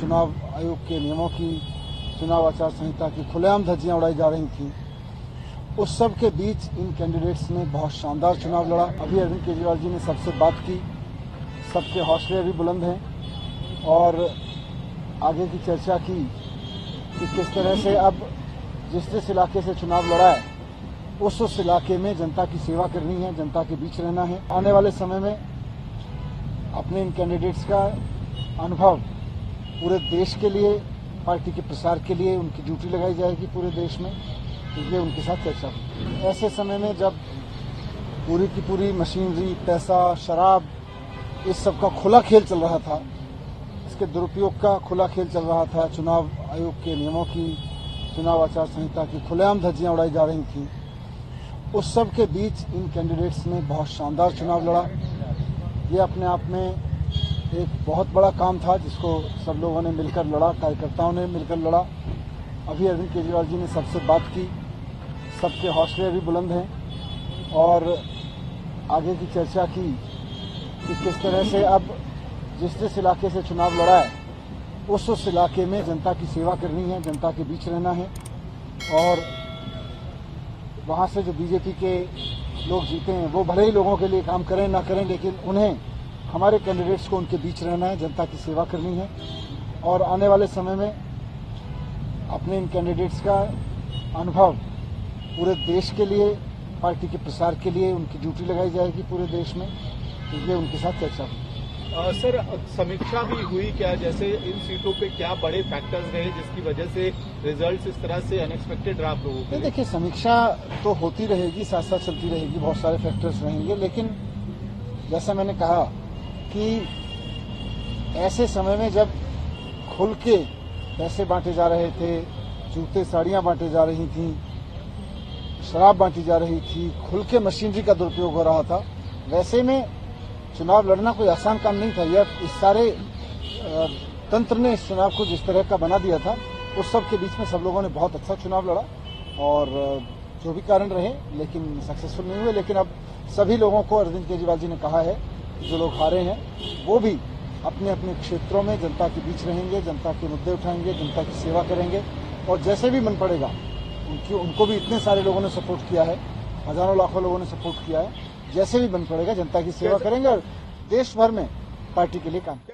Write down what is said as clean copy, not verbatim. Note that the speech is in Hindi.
चुनाव आयोग के नियमों की, चुनाव आचार संहिता की खुलेआम धज्जियां उड़ाई जा रही थी, उस सब के बीच इन कैंडिडेट्स ने बहुत शानदार चुनाव लड़ा। अभी अरविंद केजरीवाल जी ने सबसे बात की, सबके हौसले अभी बुलंद हैं और आगे की चर्चा की कि किस तरह से अब जिस इलाके से चुनाव लड़ा है उस इलाके में जनता की सेवा करनी है, जनता के बीच रहना है। आने वाले समय में अपने इन कैंडिडेट्स का अनुभव पूरे देश के लिए, पार्टी के प्रसार के लिए उनकी ड्यूटी लगाई जाएगी पूरे देश में, इसलिए उनके साथ चर्चा होगी। ऐसे समय में जब पूरी की पूरी मशीनरी, पैसा, शराब, इस सब का खुला खेल चल रहा था, इसके दुरुपयोग का खुला खेल चल रहा था, चुनाव आयोग के नियमों की, चुनाव आचार संहिता की खुलेआम धज्जियां उड़ाई जा रही थी, उस सब के बीच इन कैंडिडेट्स ने बहुत शानदार चुनाव लड़ा। ये अपने आप में एक बहुत बड़ा काम था जिसको सब लोगों ने मिलकर लड़ा, कार्यकर्ताओं ने मिलकर लड़ा। अभी अरविंद केजरीवाल जी ने सबसे बात की, सबके हौसले अभी बुलंद हैं और आगे की चर्चा की कि किस तरह से अब जिस इलाके से चुनाव लड़ा है उस इलाके में जनता की सेवा करनी है, जनता के बीच रहना है और वहां से जो बीजेपी के लोग जीते हैं वो भले ही लोगों के लिए काम करें ना करें, लेकिन उन्हें, हमारे कैंडिडेट्स को उनके बीच रहना है, जनता की सेवा करनी है और आने वाले समय में अपने इन कैंडिडेट्स का अनुभव पूरे देश के लिए, पार्टी के प्रसार के लिए उनकी ड्यूटी लगाई जाएगी पूरे देश में, इसलिए उनके साथ चर्चा होगी। सर, समीक्षा भी हुई क्या, जैसे इन सीटों पे क्या बड़े फैक्टर्स रहे जिसकी वजह से रिजल्ट्स इस तरह से अनएक्सपेक्टेड रहा आप लोगों के लिए? देखिए, समीक्षा तो होती रहेगी, साथ साथ चलती रहेगी, बहुत सारे फैक्टर्स रहेंगे, लेकिन जैसा मैंने कहा कि ऐसे समय में जब खुल के पैसे बांटे जा रहे थे, जूते साड़ियां बांटे जा रही थी, शराब बांटी जा रही थी, खुल के मशीनरी का दुरुपयोग हो रहा था, वैसे में चुनाव लड़ना कोई आसान काम नहीं था। यह इस सारे तंत्र ने इस चुनाव को जिस तरह का बना दिया था, उस सब के बीच में सब लोगों ने बहुत अच्छा चुनाव लड़ा और जो भी कारण रहे लेकिन सक्सेसफुल नहीं हुए। लेकिन अब सभी लोगों को अरविंद केजरीवाल जी ने कहा है, जो लोग हारे हैं वो भी अपने अपने क्षेत्रों में जनता के बीच रहेंगे, जनता के मुद्दे उठाएंगे, जनता की सेवा करेंगे और जैसे भी मन पड़ेगा उनको भी इतने सारे लोगों ने सपोर्ट किया है, हजारों लाखों लोगों ने सपोर्ट किया है, जैसे भी मन पड़ेगा जनता की सेवा करेंगे और देश भर में पार्टी के लिए काम करेंगे।